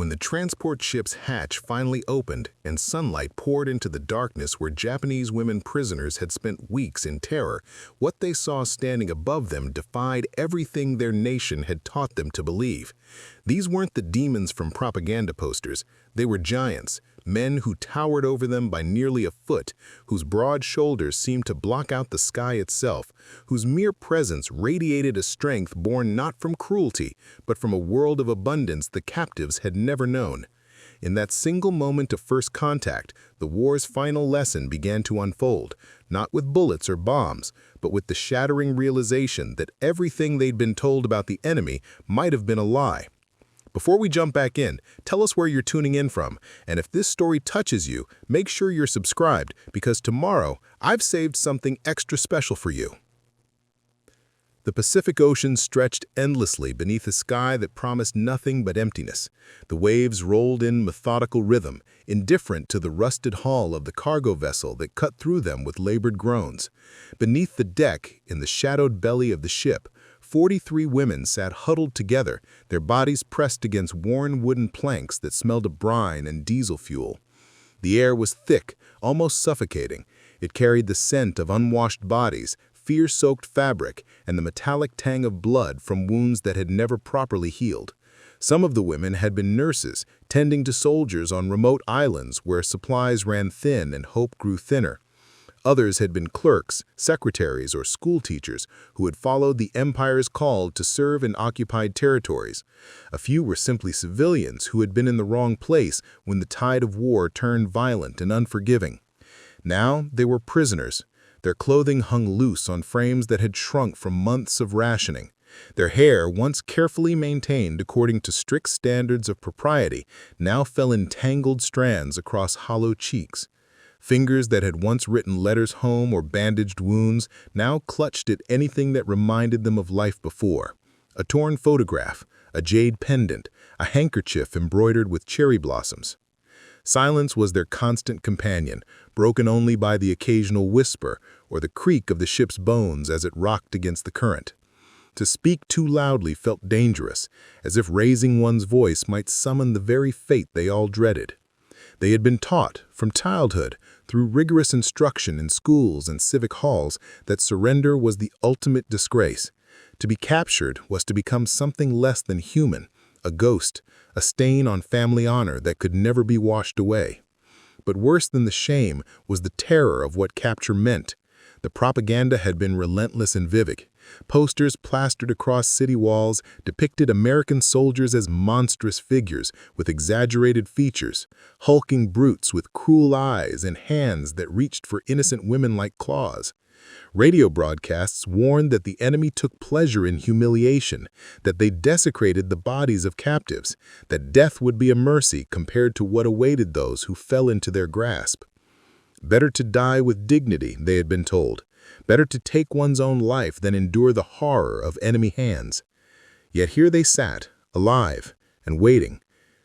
When the transport ship's hatch finally opened and sunlight poured into the darkness where Japanese women prisoners had spent weeks in terror, what they saw standing above them defied everything their nation had taught them to believe. These weren't the demons from propaganda posters. They were giants, men who towered over them by nearly a foot, whose broad shoulders seemed to block out the sky itself, whose mere presence radiated a strength born not from cruelty, but from a world of abundance the captives had never known. In that single moment of first contact, the war's final lesson began to unfold, not with bullets or bombs, but with the shattering realization that everything they'd been told about the enemy might have been a lie. Before we jump back in, tell us where you're tuning in from, and if this story touches you, make sure you're subscribed, because tomorrow I've saved something extra special for you. The Pacific Ocean stretched endlessly beneath a sky that promised nothing but emptiness. The waves rolled in methodical rhythm, indifferent to the rusted hull of the cargo vessel that cut through them with labored groans. Beneath the deck, in the shadowed belly of the ship, 43 women sat huddled together, their bodies pressed against worn wooden planks that smelled of brine and diesel fuel. The air was thick, almost suffocating. It carried the scent of unwashed bodies, fear-soaked fabric, and the metallic tang of blood from wounds that had never properly healed. Some of the women had been nurses, tending to soldiers on remote islands where supplies ran thin and hope grew thinner. Others had been clerks, secretaries, or school teachers who had followed the empire's call to serve in occupied territories. A few were simply civilians who had been in the wrong place when the tide of war turned violent and unforgiving. Now they were prisoners. Their clothing hung loose on frames that had shrunk from months of rationing. Their hair, once carefully maintained according to strict standards of propriety, now fell in tangled strands across hollow cheeks. Fingers that had once written letters home or bandaged wounds now clutched at anything that reminded them of life before. A torn photograph, a jade pendant, a handkerchief embroidered with cherry blossoms. Silence was their constant companion, broken only by the occasional whisper or the creak of the ship's bones as it rocked against the current. To speak too loudly felt dangerous, as if raising one's voice might summon the very fate they all dreaded. They had been taught, from childhood, through rigorous instruction in schools and civic halls, that surrender was the ultimate disgrace. To be captured was to become something less than human, a ghost, a stain on family honor that could never be washed away. But worse than the shame was the terror of what capture meant. The propaganda had been relentless and vivid. Posters plastered across city walls depicted American soldiers as monstrous figures with exaggerated features, hulking brutes with cruel eyes and hands that reached for innocent women like claws. Radio broadcasts warned that the enemy took pleasure in humiliation, that they desecrated the bodies of captives, that death would be a mercy compared to what awaited those who fell into their grasp. Better to die with dignity, they had been told. Better to take one's own life than endure the horror of enemy hands. Yet here they sat, alive and waiting,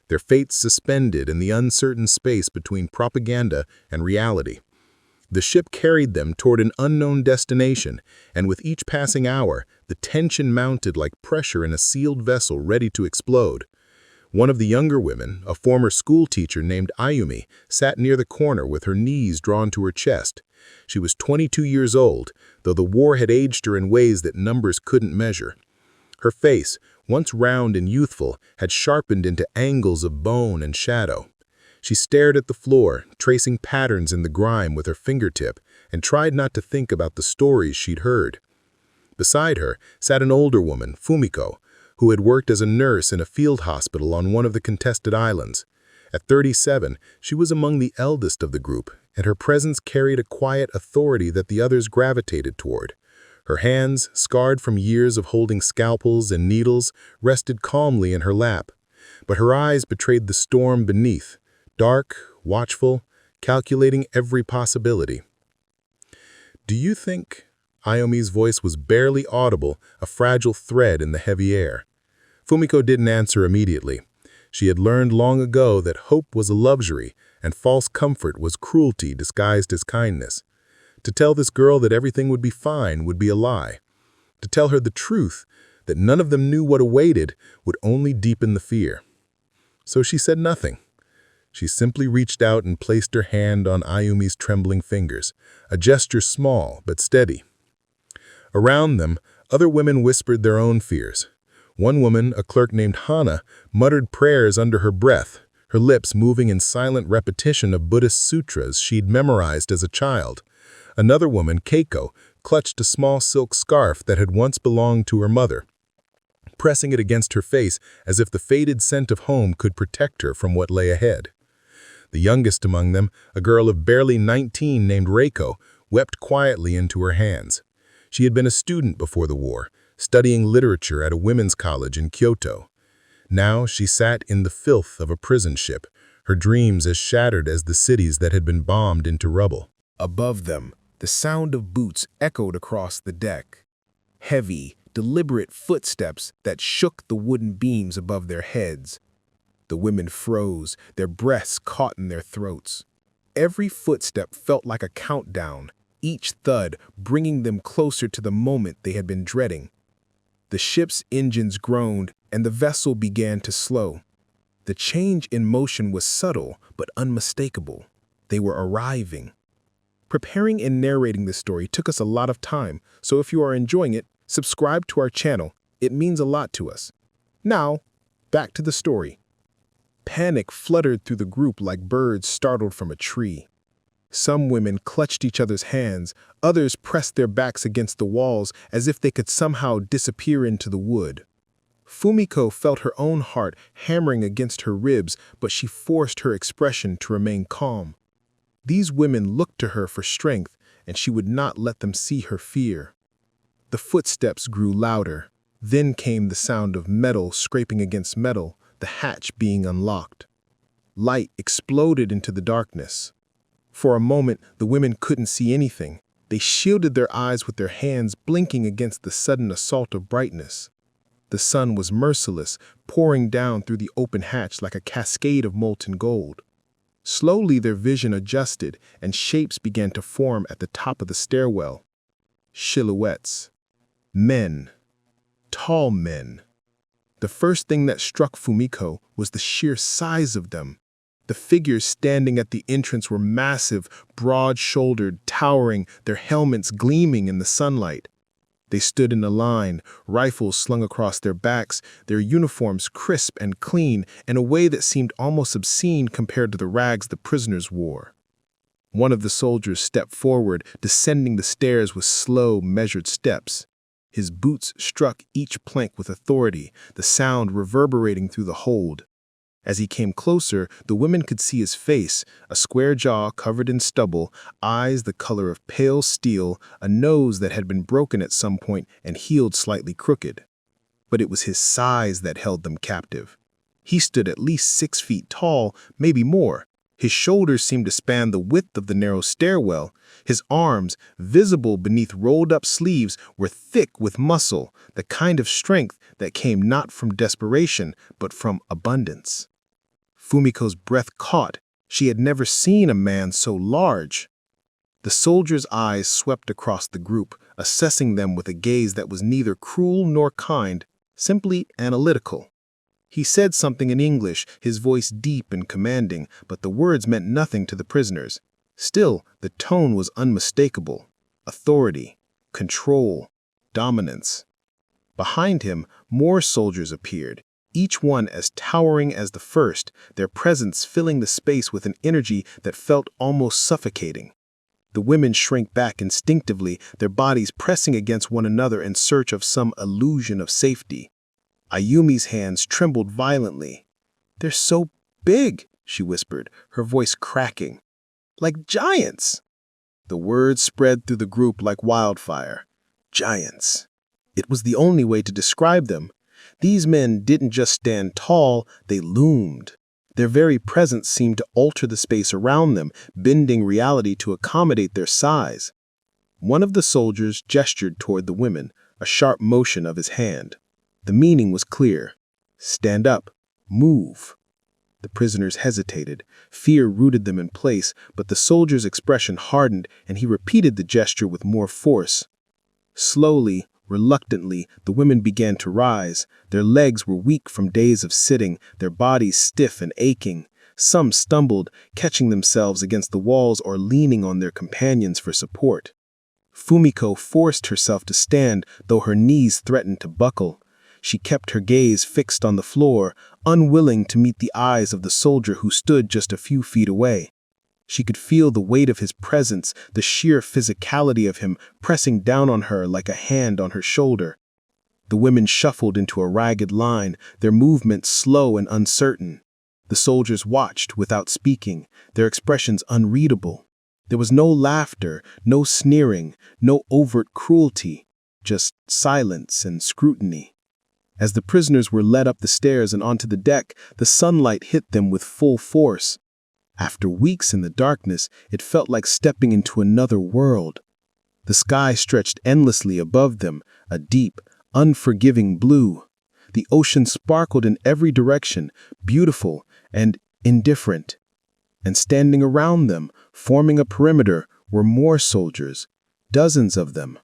their fates suspended in the uncertain space between propaganda and reality. The ship carried them toward an unknown destination, and with each passing hour, the tension mounted like pressure in a sealed vessel ready to explode. One of the younger women, a former school teacher named Ayumi, sat near the corner with her knees drawn to her chest. She was 22 years old, though the war had aged her in ways that numbers couldn't measure. Her face, once round and youthful, had sharpened into angles of bone and shadow. She stared at the floor, tracing patterns in the grime with her fingertip, and tried not to think about the stories she'd heard. Beside her sat an older woman, Fumiko, who had worked as a nurse in a field hospital on one of the contested islands. At 37, she was among the eldest of the group, and her presence carried a quiet authority that the others gravitated toward. Her hands, scarred from years of holding scalpels and needles, rested calmly in her lap, but her eyes betrayed the storm beneath, dark, watchful, calculating every possibility. "Do you think?" Ayumi's voice was barely audible, a fragile thread in the heavy air. Fumiko didn't answer immediately. She had learned long ago that hope was a luxury and false comfort was cruelty disguised as kindness. To tell this girl that everything would be fine would be a lie. To tell her the truth, that none of them knew what awaited, would only deepen the fear. So she said nothing. She simply reached out and placed her hand on Ayumi's trembling fingers, a gesture small but steady. Around them, other women whispered their own fears. One woman, a clerk named Hana, muttered prayers under her breath, her lips moving in silent repetition of Buddhist sutras she'd memorized as a child. Another woman, Keiko, clutched a small silk scarf that had once belonged to her mother, pressing it against her face as if the faded scent of home could protect her from what lay ahead. The youngest among them, a girl of barely 19 named Reiko, wept quietly into her hands. She had been a student before the war, studying literature at a women's college in Kyoto. Now she sat in the filth of a prison ship, her dreams as shattered as the cities that had been bombed into rubble. Above them, the sound of boots echoed across the deck. Heavy, deliberate footsteps that shook the wooden beams above their heads. The women froze, their breaths caught in their throats. Every footstep felt like a countdown, each thud bringing them closer to the moment they had been dreading. The ship's engines groaned, and the vessel began to slow. The change in motion was subtle but unmistakable. They were arriving. Preparing and narrating this story took us a lot of time, so if you are enjoying it, subscribe to our channel. It means a lot to us. Now, back to the story. Panic fluttered through the group like birds startled from a tree. Some women clutched each other's hands, others pressed their backs against the walls as if they could somehow disappear into the wood. Fumiko felt her own heart hammering against her ribs, but she forced her expression to remain calm. These women looked to her for strength, and she would not let them see her fear. The footsteps grew louder. Then came the sound of metal scraping against metal, the hatch being unlocked. Light exploded into the darkness. For a moment, the women couldn't see anything. They shielded their eyes with their hands, blinking against the sudden assault of brightness. The sun was merciless, pouring down through the open hatch like a cascade of molten gold. Slowly their vision adjusted, and shapes began to form at the top of the stairwell. Silhouettes. Men. Tall men. The first thing that struck Fumiko was the sheer size of them. The figures standing at the entrance were massive, broad-shouldered, towering, their helmets gleaming in the sunlight. They stood in a line, rifles slung across their backs, their uniforms crisp and clean in a way that seemed almost obscene compared to the rags the prisoners wore. One of the soldiers stepped forward, descending the stairs with slow, measured steps. His boots struck each plank with authority, the sound reverberating through the hold. As he came closer, the women could see his face, a square jaw covered in stubble, eyes the color of pale steel, a nose that had been broken at some point and healed slightly crooked. But it was his size that held them captive. He stood at least 6 feet tall, maybe more. His shoulders seemed to span the width of the narrow stairwell. His arms, visible beneath rolled-up sleeves, were thick with muscle, the kind of strength that came not from desperation, but from abundance. Fumiko's breath caught. She had never seen a man so large. The soldier's eyes swept across the group, assessing them with a gaze that was neither cruel nor kind, simply analytical. He said something in English, his voice deep and commanding, but the words meant nothing to the prisoners. Still, the tone was unmistakable. Authority, control, dominance. Behind him, more soldiers appeared, each one as towering as the first, their presence filling the space with an energy that felt almost suffocating. The women shrank back instinctively, their bodies pressing against one another in search of some illusion of safety. Ayumi's hands trembled violently. "They're so big," she whispered, her voice cracking. "Like giants." The words spread through the group like wildfire. Giants. It was the only way to describe them. These men didn't just stand tall, they loomed. Their very presence seemed to alter the space around them, bending reality to accommodate their size. One of the soldiers gestured toward the women, a sharp motion of his hand. The meaning was clear. Stand up. Move. The prisoners hesitated. Fear rooted them in place, but the soldier's expression hardened, and he repeated the gesture with more force. Slowly, Reluctantly, the women began to rise. Their legs were weak from days of sitting, their bodies stiff and aching. Some stumbled, catching themselves against the walls or leaning on their companions for support. Fumiko forced herself to stand, though her knees threatened to buckle. She kept her gaze fixed on the floor, unwilling to meet the eyes of the soldier who stood just a few feet away. She could feel the weight of his presence, the sheer physicality of him pressing down on her like a hand on her shoulder. The women shuffled into a ragged line, their movements slow and uncertain. The soldiers watched without speaking, their expressions unreadable. There was no laughter, no sneering, no overt cruelty, just silence and scrutiny. As the prisoners were led up the stairs and onto the deck, the sunlight hit them with full force. After weeks in the darkness, it felt like stepping into another world. The sky stretched endlessly above them, a deep, unforgiving blue. The ocean sparkled in every direction, beautiful and indifferent. And standing around them, forming a perimeter, were more soldiers, dozens of them,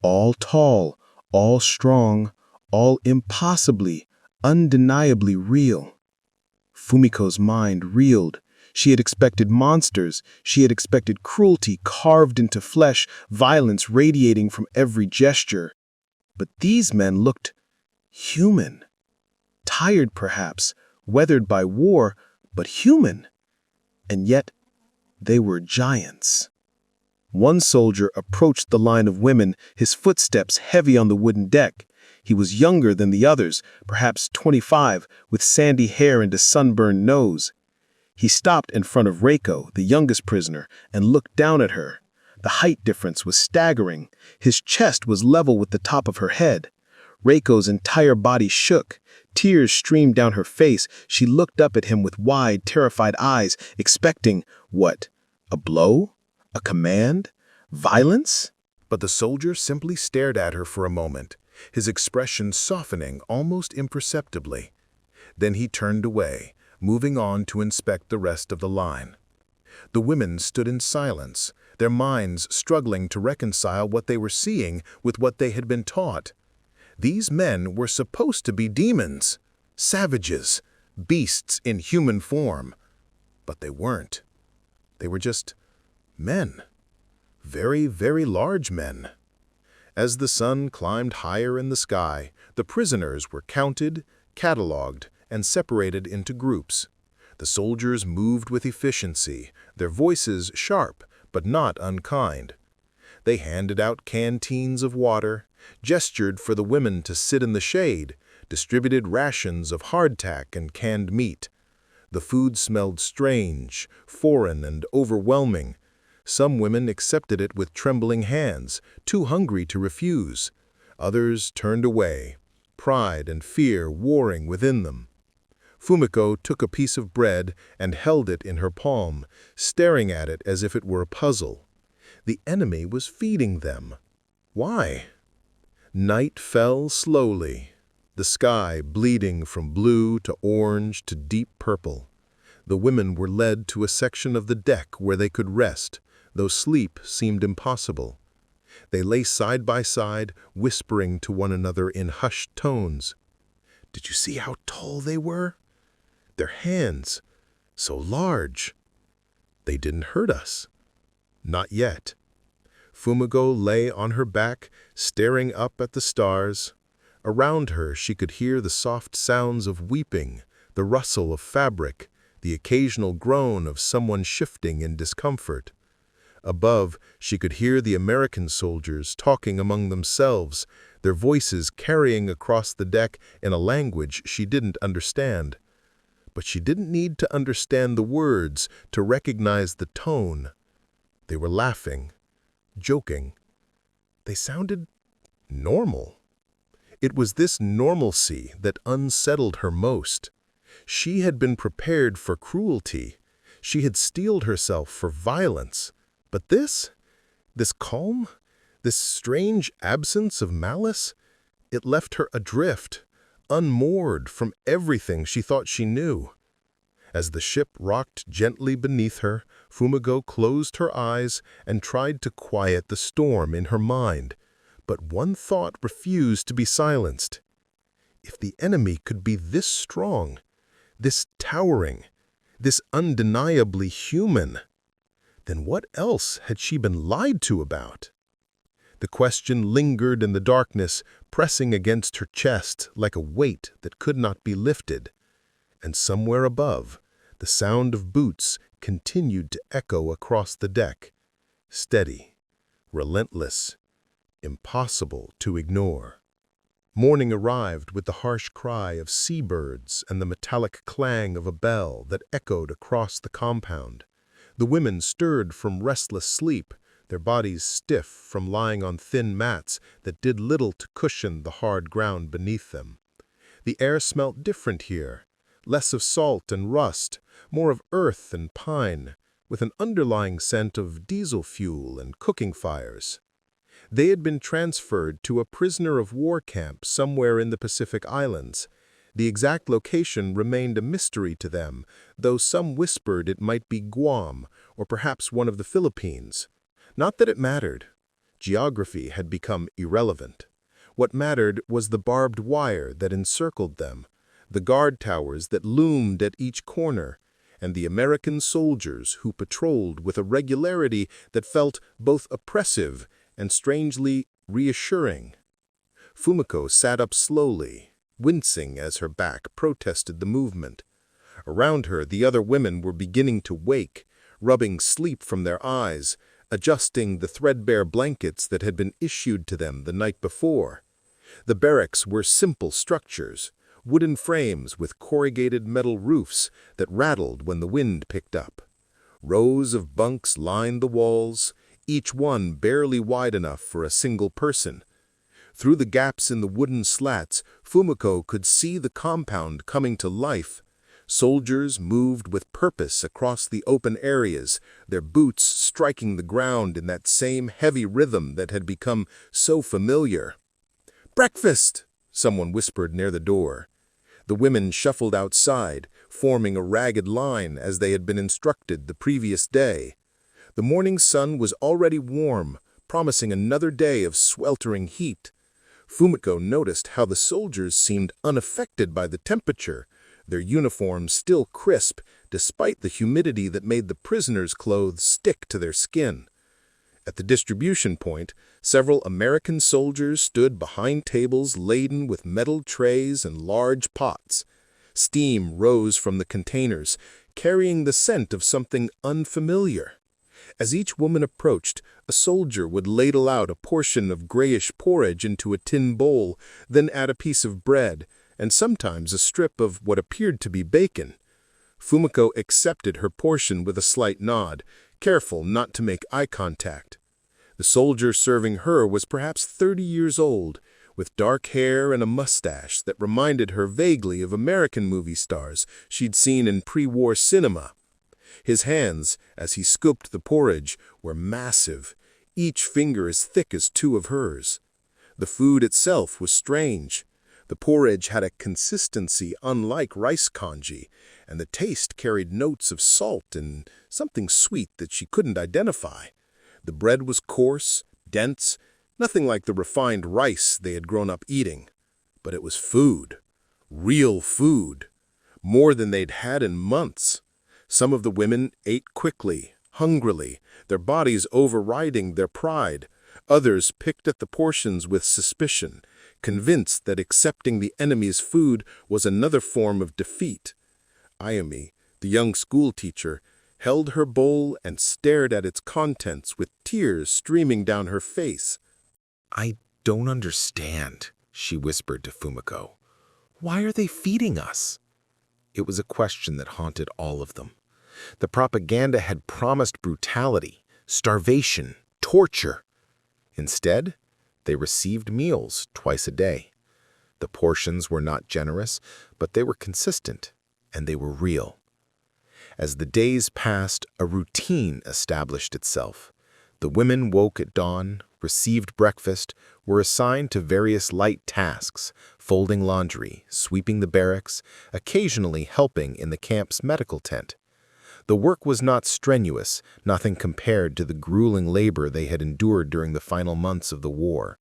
all tall, all strong, all impossibly, undeniably real. Fumiko's mind reeled. She had expected monsters, she had expected cruelty carved into flesh, violence radiating from every gesture. But these men looked human. Tired perhaps, weathered by war, but human. And yet, they were giants. One soldier approached the line of women, his footsteps heavy on the wooden deck. He was younger than the others, perhaps 25, with sandy hair and a sunburned nose. He stopped in front of Reiko, the youngest prisoner, and looked down at her. The height difference was staggering. His chest was level with the top of her head. Reiko's entire body shook. Tears streamed down her face. She looked up at him with wide, terrified eyes, expecting, what? A blow? A command? Violence? But the soldier simply stared at her for a moment, his expression softening almost imperceptibly. Then he turned away, moving on to inspect the rest of the line. The women stood in silence, their minds struggling to reconcile what they were seeing with what they had been taught. These men were supposed to be demons, savages, beasts in human form. But they weren't. They were just men. Very, very large men. As the sun climbed higher in the sky, the prisoners were counted, catalogued, and separated into groups. The soldiers moved with efficiency, their voices sharp but not unkind. They handed out canteens of water, gestured for the women to sit in the shade, distributed rations of hardtack and canned meat. The food smelled strange, foreign, and overwhelming. Some women accepted it with trembling hands, too hungry to refuse. Others turned away, pride and fear warring within them. Fumiko took a piece of bread and held it in her palm, staring at it as if it were a puzzle. The enemy was feeding them. Why? Night fell slowly, the sky bleeding from blue to orange to deep purple. The women were led to a section of the deck where they could rest, though sleep seemed impossible. They lay side by side, whispering to one another in hushed tones. Did you see how tall they were? Their hands, so large. They didn't hurt us. Not yet. Fumiko lay on her back, staring up at the stars. Around her she could hear the soft sounds of weeping, the rustle of fabric, the occasional groan of someone shifting in discomfort. Above, she could hear the American soldiers talking among themselves, their voices carrying across the deck in a language she didn't understand. But she didn't need to understand the words to recognize the tone. They were laughing, joking. They sounded normal. It was this normalcy that unsettled her most. She had been prepared for cruelty. She had steeled herself for violence. But this calm, this strange absence of malice, it left her adrift, unmoored from everything she thought she knew. As the ship rocked gently beneath her, Fumiko closed her eyes and tried to quiet the storm in her mind. But one thought refused to be silenced. If the enemy could be this strong, this towering, this undeniably human, then what else had she been lied to about? The question lingered in the darkness, pressing against her chest like a weight that could not be lifted. And somewhere above, the sound of boots continued to echo across the deck, steady, relentless, impossible to ignore. Morning arrived with the harsh cry of seabirds and the metallic clang of a bell that echoed across the compound. The women stirred from restless sleep, their bodies stiff from lying on thin mats that did little to cushion the hard ground beneath them. The air smelt different here, less of salt and rust, more of earth and pine, with an underlying scent of diesel fuel and cooking fires. They had been transferred to a prisoner of war camp somewhere in the Pacific Islands. The exact location remained a mystery to them, though some whispered it might be Guam or perhaps one of the Philippines. Not that it mattered. Geography had become irrelevant. What mattered was the barbed wire that encircled them, the guard towers that loomed at each corner, and the American soldiers who patrolled with a regularity that felt both oppressive and strangely reassuring. Fumiko sat up slowly, wincing as her back protested the movement. Around her, the other women were beginning to wake, rubbing sleep from their eyes, adjusting the threadbare blankets that had been issued to them the night before. The barracks were simple structures, wooden frames with corrugated metal roofs that rattled when the wind picked up. Rows of bunks lined the walls, each one barely wide enough for a single person. Through the gaps in the wooden slats, Fumiko could see the compound coming to life. Soldiers moved with purpose across the open areas, their boots striking the ground in that same heavy rhythm that had become so familiar. "Breakfast!" someone whispered near the door. The women shuffled outside, forming a ragged line as they had been instructed the previous day. The morning sun was already warm, promising another day of sweltering heat. Fumiko noticed how the soldiers seemed unaffected by the temperature, their uniforms still crisp despite the humidity that made the prisoners' clothes stick to their skin. At the distribution point, several American soldiers stood behind tables laden with metal trays and large pots. Steam rose from the containers, carrying the scent of something unfamiliar. As each woman approached, a soldier would ladle out a portion of grayish porridge into a tin bowl, then add a piece of bread, and sometimes a strip of what appeared to be bacon. Fumiko accepted her portion with a slight nod, careful not to make eye contact. The soldier serving her was perhaps 30 years old, with dark hair and a mustache that reminded her vaguely of American movie stars she'd seen in pre-war cinema. His hands, as he scooped the porridge, were massive, each finger as thick as two of hers. The food itself was strange. The porridge had a consistency unlike rice congee, and the taste carried notes of salt and something sweet that she couldn't identify. The bread was coarse, dense, nothing like the refined rice they had grown up eating. But it was food. Real food. More than they'd had in months. Some of the women ate quickly, hungrily, their bodies overriding their pride. Others picked at the portions with suspicion, convinced that accepting the enemy's food was another form of defeat. Ayumi, the young schoolteacher, held her bowl and stared at its contents with tears streaming down her face. "I don't understand," she whispered to Fumiko. "Why are they feeding us?" It was a question that haunted all of them. The propaganda had promised brutality, starvation, torture. Instead, they received meals twice a day. The portions were not generous, but they were consistent, and they were real. As the days passed, a routine established itself. The women woke at dawn, received breakfast, were assigned to various light tasks, folding laundry, sweeping the barracks, occasionally helping in the camp's medical tent. The work was not strenuous, nothing compared to the grueling labor they had endured during the final months of the war.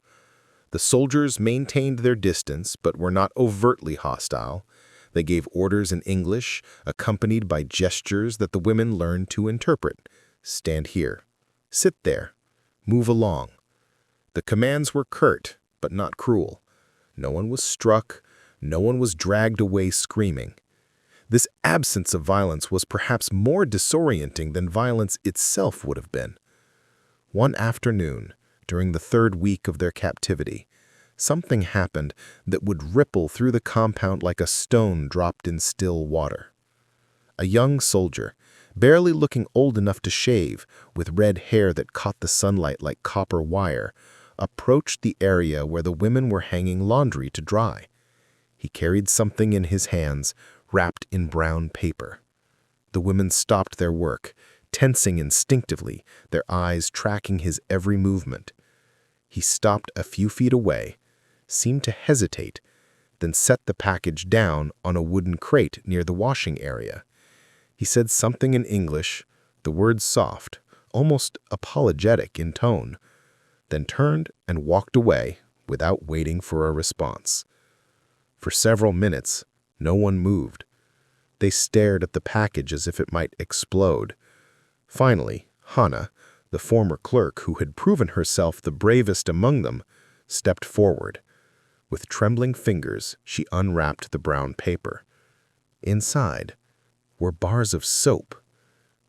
The soldiers maintained their distance but were not overtly hostile. They gave orders in English, accompanied by gestures that the women learned to interpret. Stand here. Sit there. Move along. The commands were curt, but not cruel. No one was struck. No one was dragged away screaming. This absence of violence was perhaps more disorienting than violence itself would have been. One afternoon, during the third week of their captivity, something happened that would ripple through the compound like a stone dropped in still water. A young soldier, barely looking old enough to shave, with red hair that caught the sunlight like copper wire, approached the area where the women were hanging laundry to dry. He carried something in his hands, wrapped in brown paper. The women stopped their work, tensing instinctively, their eyes tracking his every movement. He stopped a few feet away, seemed to hesitate, then set the package down on a wooden crate near the washing area. He said something in English, the words soft, almost apologetic in tone, then turned and walked away without waiting for a response. For several minutes, no one moved. They stared at the package as if it might explode. Finally, Hannah, the former clerk who had proven herself the bravest among them, stepped forward. With trembling fingers, she unwrapped the brown paper. Inside were bars of soap,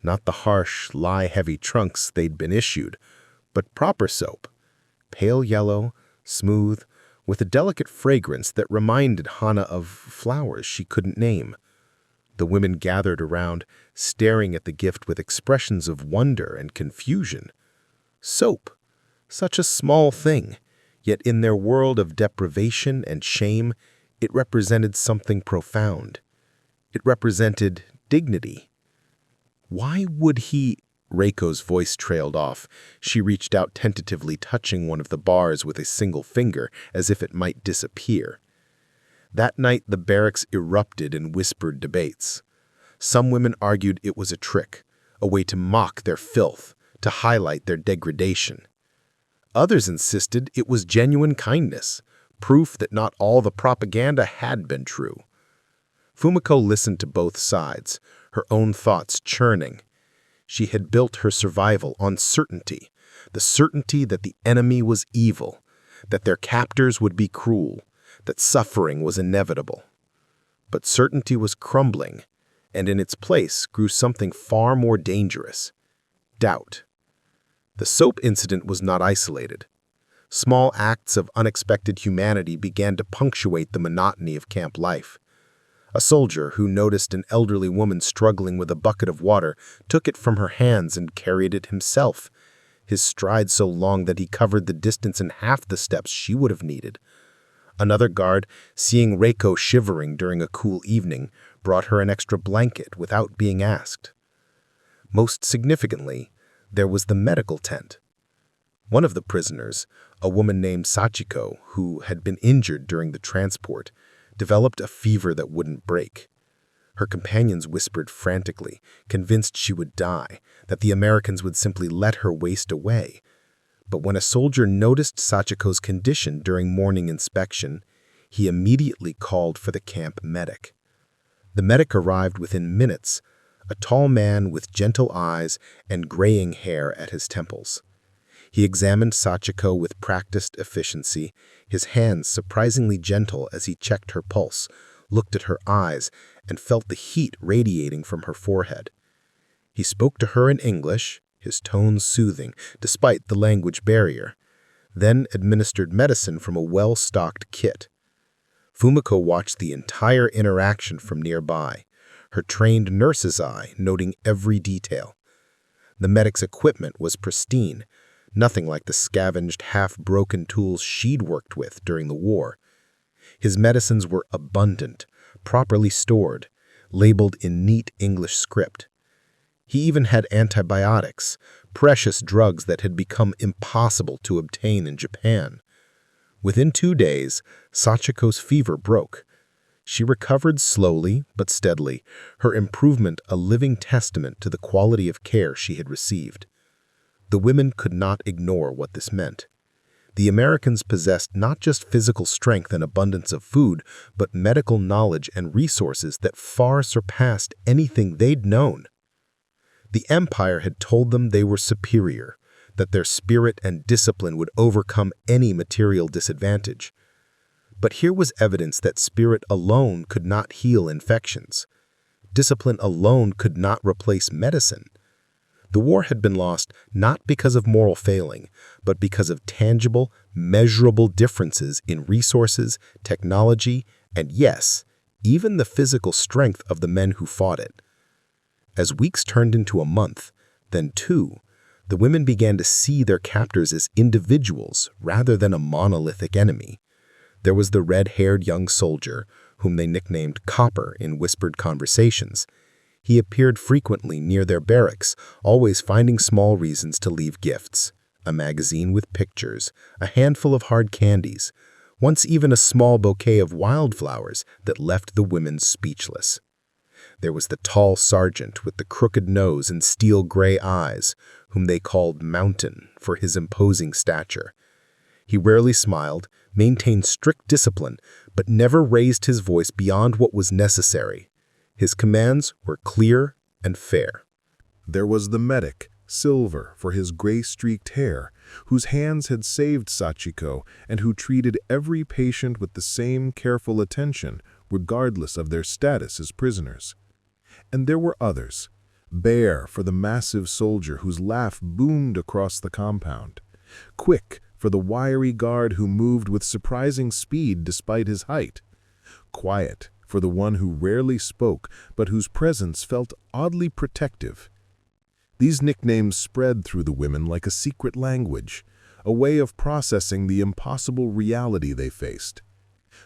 not the harsh, lye-heavy trunks they'd been issued, but proper soap, pale yellow, smooth, with a delicate fragrance that reminded Hannah of flowers she couldn't name. The women gathered around, staring at the gift with expressions of wonder and confusion. Soap, such a small thing, yet in their world of deprivation and shame, it represented something profound. It represented dignity. Why would he— Reiko's voice trailed off. She reached out tentatively, touching one of the bars with a single finger, as if it might disappear. That night, the barracks erupted in whispered debates. Some women argued it was a trick, a way to mock their filth, to highlight their degradation. Others insisted it was genuine kindness, proof that not all the propaganda had been true. Fumiko listened to both sides, her own thoughts churning. She had built her survival on certainty, the certainty that the enemy was evil, that their captors would be cruel, that suffering was inevitable. But certainty was crumbling, and in its place grew something far more dangerous— doubt. The soap incident was not isolated. Small acts of unexpected humanity began to punctuate the monotony of camp life. A soldier who noticed an elderly woman struggling with a bucket of water took it from her hands and carried it himself, his stride so long that he covered the distance in half the steps she would have needed. Another guard, seeing Reiko shivering during a cool evening, brought her an extra blanket without being asked. Most significantly, there was the medical tent. One of the prisoners, a woman named Sachiko, who had been injured during the transport, developed a fever that wouldn't break. Her companions whispered frantically, convinced she would die, that the Americans would simply let her waste away. But when a soldier noticed Sachiko's condition during morning inspection, he immediately called for the camp medic. The medic arrived within minutes, a tall man with gentle eyes and graying hair at his temples. He examined Sachiko with practiced efficiency, his hands surprisingly gentle as he checked her pulse, looked at her eyes, and felt the heat radiating from her forehead. He spoke to her in English, his tones soothing, despite the language barrier, then administered medicine from a well-stocked kit. Fumiko watched the entire interaction from nearby, her trained nurse's eye noting every detail. The medic's equipment was pristine, nothing like the scavenged, half-broken tools she'd worked with during the war. His medicines were abundant, properly stored, labeled in neat English script. He even had antibiotics, precious drugs that had become impossible to obtain in Japan. Within 2 days, Sachiko's fever broke. She recovered slowly but steadily, her improvement a living testament to the quality of care she had received. The women could not ignore what this meant. The Americans possessed not just physical strength and abundance of food, but medical knowledge and resources that far surpassed anything they'd known. The Empire had told them they were superior, that their spirit and discipline would overcome any material disadvantage. But here was evidence that spirit alone could not heal infections. Discipline alone could not replace medicine. The war had been lost not because of moral failing, but because of tangible, measurable differences in resources, technology, and yes, even the physical strength of the men who fought it. As weeks turned into a month, then 2, the women began to see their captors as individuals rather than a monolithic enemy. There was the red-haired young soldier, whom they nicknamed Copper in whispered conversations. He appeared frequently near their barracks, always finding small reasons to leave gifts: a magazine with pictures, a handful of hard candies, once even a small bouquet of wildflowers that left the women speechless. There was the tall sergeant with the crooked nose and steel-gray eyes, whom they called Mountain for his imposing stature. He rarely smiled, maintained strict discipline, but never raised his voice beyond what was necessary. His commands were clear and fair. There was the medic, Silver, for his gray-streaked hair, whose hands had saved Sachiko and who treated every patient with the same careful attention, regardless of their status as prisoners. And there were others. Bear, for the massive soldier whose laugh boomed across the compound. Quick, for the wiry guard who moved with surprising speed despite his height. Quiet, for the one who rarely spoke but whose presence felt oddly protective. These nicknames spread through the women like a secret language, a way of processing the impossible reality they faced.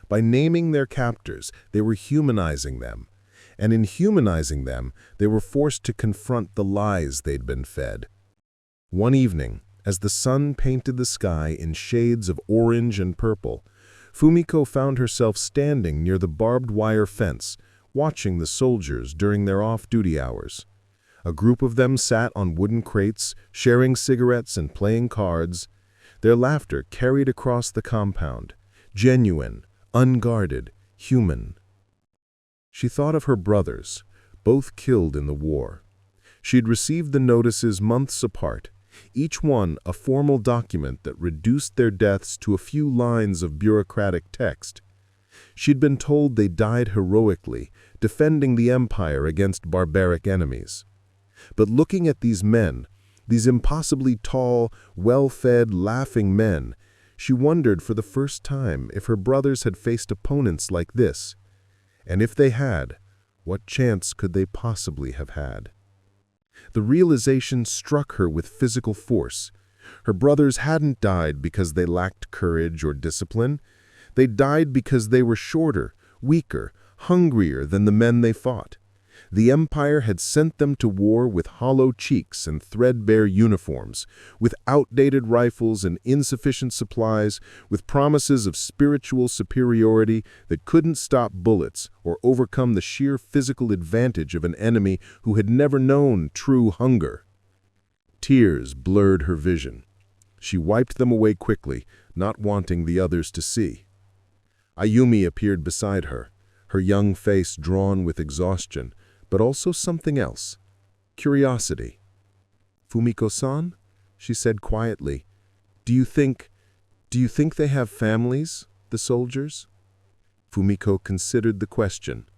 By naming their captors, they were humanizing them, and in humanizing them, they were forced to confront the lies they'd been fed. One evening, as the sun painted the sky in shades of orange and purple, Fumiko found herself standing near the barbed wire fence, watching the soldiers during their off-duty hours. A group of them sat on wooden crates, sharing cigarettes and playing cards. Their laughter carried across the compound, genuine, unguarded, human. She thought of her brothers, both killed in the war. She'd received the notices months apart, each one a formal document that reduced their deaths to a few lines of bureaucratic text. She'd been told they died heroically, defending the empire against barbaric enemies. But looking at these men, these impossibly tall, well-fed, laughing men, she wondered for the first time if her brothers had faced opponents like this. And if they had, what chance could they possibly have had? The realization struck her with physical force. Her brothers hadn't died because they lacked courage or discipline. They died because they were shorter, weaker, hungrier than the men they fought. The Empire had sent them to war with hollow cheeks and threadbare uniforms, with outdated rifles and insufficient supplies, with promises of spiritual superiority that couldn't stop bullets or overcome the sheer physical advantage of an enemy who had never known true hunger. Tears blurred her vision. She wiped them away quickly, not wanting the others to see. Ayumi appeared beside her, her young face drawn with exhaustion, but also something else, curiosity. "Fumiko-san," she said quietly, do you think they have families, the soldiers?" Fumiko considered the question.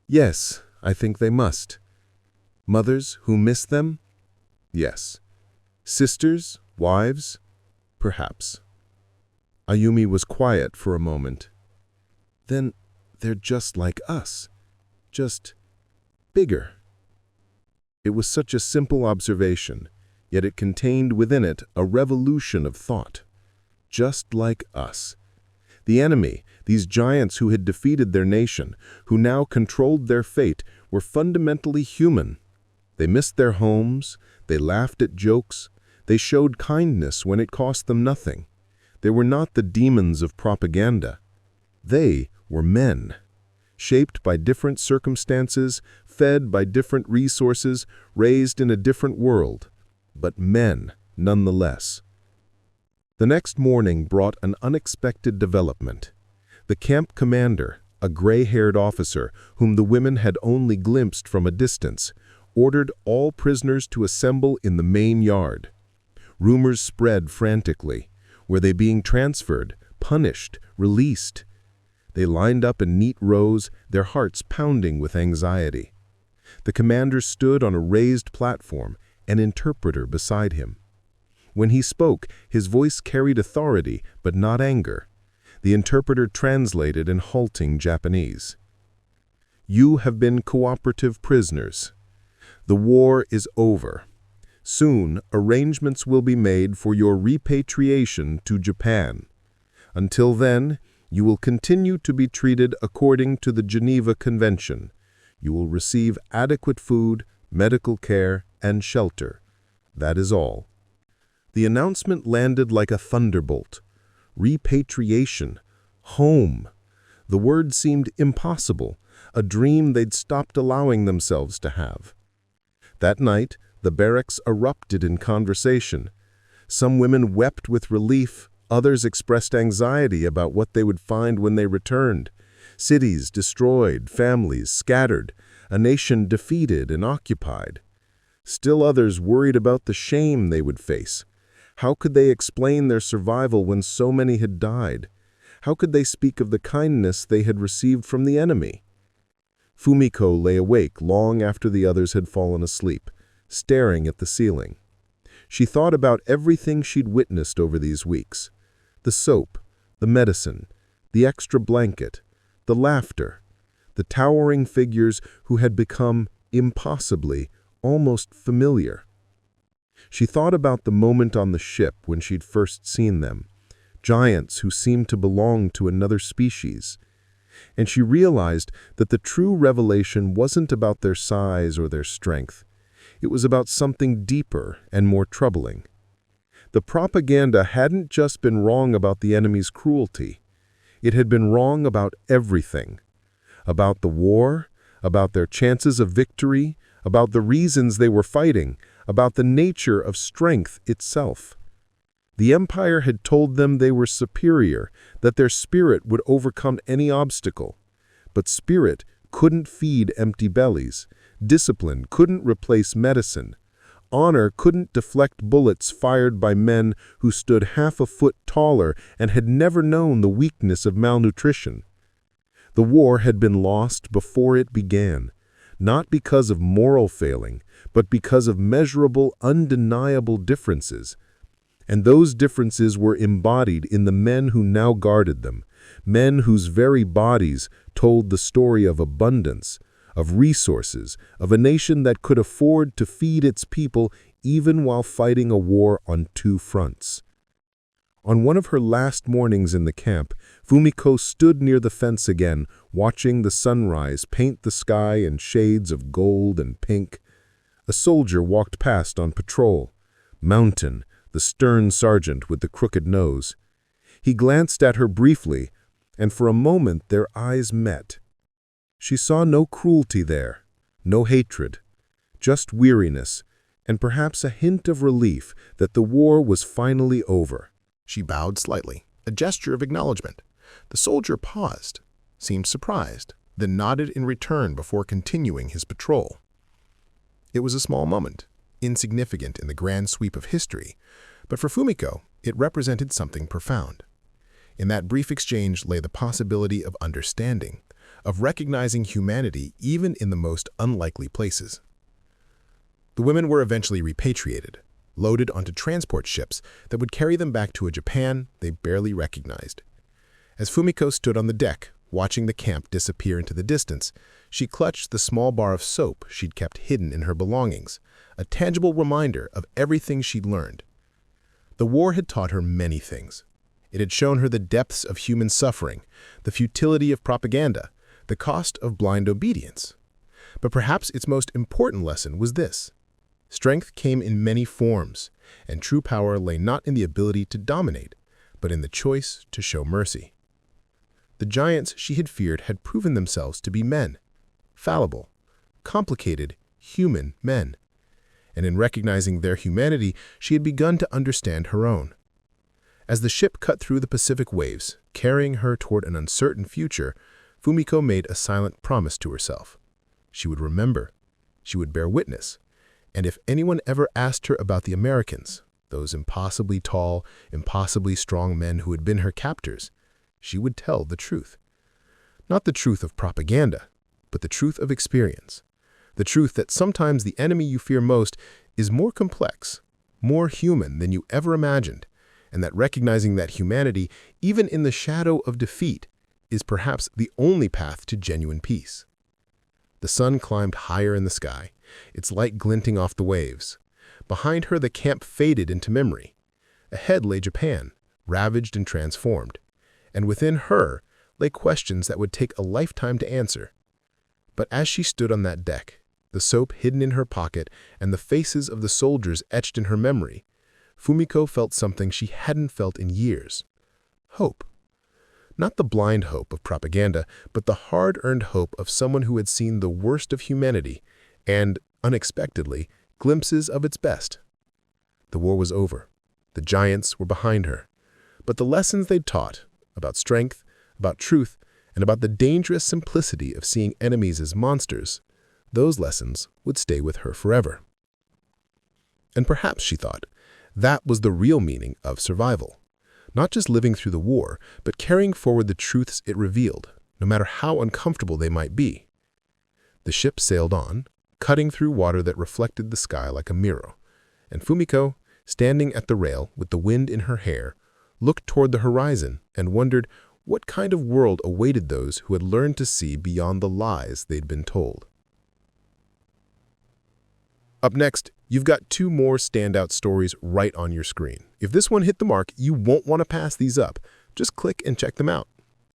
"Yes, I think they must. Mothers who miss them? Yes. Sisters, wives? Perhaps." Ayumi was quiet for a moment. "Then they're just like us, just bigger." It was such a simple observation, yet it contained within it a revolution of thought. Just like us. The enemy, these giants who had defeated their nation, who now controlled their fate, were fundamentally human. They missed their homes, they laughed at jokes, they showed kindness when it cost them nothing. They were not the demons of propaganda. They were men. Shaped by different circumstances, fed by different resources, raised in a different world, but men nonetheless. The next morning brought an unexpected development. The camp commander, a gray-haired officer whom the women had only glimpsed from a distance, ordered all prisoners to assemble in the main yard. Rumors spread frantically. Were they being transferred, punished, released? They lined up in neat rows, their hearts pounding with anxiety. The commander stood on a raised platform, an interpreter beside him. When he spoke, his voice carried authority, but not anger. The interpreter translated in halting Japanese. "You have been cooperative prisoners. The war is over. Soon, arrangements will be made for your repatriation to Japan. Until then, you will continue to be treated according to the Geneva Convention. You will receive adequate food, medical care, and shelter. That is all." The announcement landed like a thunderbolt. Repatriation. Home. The word seemed impossible, a dream they'd stopped allowing themselves to have. That night, the barracks erupted in conversation. Some women wept with relief, others expressed anxiety about what they would find when they returned. Cities destroyed, families scattered, a nation defeated and occupied. Still others worried about the shame they would face. How could they explain their survival when so many had died? How could they speak of the kindness they had received from the enemy? Fumiko lay awake long after the others had fallen asleep, staring at the ceiling. She thought about everything she'd witnessed over these weeks. The soap, the medicine, the extra blanket, the laughter, the towering figures who had become, impossibly, almost familiar. She thought about the moment on the ship when she'd first seen them, giants who seemed to belong to another species. And she realized that the true revelation wasn't about their size or their strength. It was about something deeper and more troubling. The propaganda hadn't just been wrong about the enemy's cruelty. It had been wrong about everything. About the war, about their chances of victory, about the reasons they were fighting, about the nature of strength itself. The Empire had told them they were superior, that their spirit would overcome any obstacle. But spirit couldn't feed empty bellies. Discipline couldn't replace medicine. Honor couldn't deflect bullets fired by men who stood half a foot taller and had never known the weakness of malnutrition. The war had been lost before it began, not because of moral failing, but because of measurable, undeniable differences. And those differences were embodied in the men who now guarded them, men whose very bodies told the story of abundance, of resources, of a nation that could afford to feed its people even while fighting a war on two fronts. On one of her last mornings in the camp, Fumiko stood near the fence again, watching the sunrise paint the sky in shades of gold and pink. A soldier walked past on patrol. Mountain, the stern sergeant with the crooked nose. He glanced at her briefly, and for a moment their eyes met. She saw no cruelty there, no hatred, just weariness, and perhaps a hint of relief that the war was finally over. She bowed slightly, a gesture of acknowledgement. The soldier paused, seemed surprised, then nodded in return before continuing his patrol. It was a small moment, insignificant in the grand sweep of history, but for Fumiko, it represented something profound. In that brief exchange lay the possibility of understanding, of recognizing humanity even in the most unlikely places. The women were eventually repatriated, loaded onto transport ships that would carry them back to a Japan they barely recognized. As Fumiko stood on the deck, watching the camp disappear into the distance, she clutched the small bar of soap she'd kept hidden in her belongings, a tangible reminder of everything she'd learned. The war had taught her many things. It had shown her the depths of human suffering, the futility of propaganda, the cost of blind obedience. But perhaps its most important lesson was this. Strength came in many forms, and true power lay not in the ability to dominate, but in the choice to show mercy. The giants she had feared had proven themselves to be men, fallible, complicated, human men. And in recognizing their humanity, she had begun to understand her own. As the ship cut through the Pacific waves, carrying her toward an uncertain future, Fumiko made a silent promise to herself. She would remember, she would bear witness, and if anyone ever asked her about the Americans, those impossibly tall, impossibly strong men who had been her captors, she would tell the truth. Not the truth of propaganda, but the truth of experience. The truth that sometimes the enemy you fear most is more complex, more human than you ever imagined, and that recognizing that humanity, even in the shadow of defeat, is perhaps the only path to genuine peace. The sun climbed higher in the sky, its light glinting off the waves. Behind her, the camp faded into memory. Ahead lay Japan, ravaged and transformed. And within her lay questions that would take a lifetime to answer. But as she stood on that deck, the soap hidden in her pocket and the faces of the soldiers etched in her memory, Fumiko felt something she hadn't felt in years. Hope. Not the blind hope of propaganda, but the hard-earned hope of someone who had seen the worst of humanity and, unexpectedly, glimpses of its best. The war was over. The giants were behind her. But the lessons they'd taught, about strength, about truth, and about the dangerous simplicity of seeing enemies as monsters, those lessons would stay with her forever. And perhaps, she thought, that was the real meaning of survival. Not just living through the war, but carrying forward the truths it revealed, no matter how uncomfortable they might be. The ship sailed on, cutting through water that reflected the sky like a mirror, and Fumiko, standing at the rail with the wind in her hair, looked toward the horizon and wondered what kind of world awaited those who had learned to see beyond the lies they'd been told. Up next, you've got two more standout stories right on your screen. If this one hit the mark, you won't want to pass these up. Just click and check them out.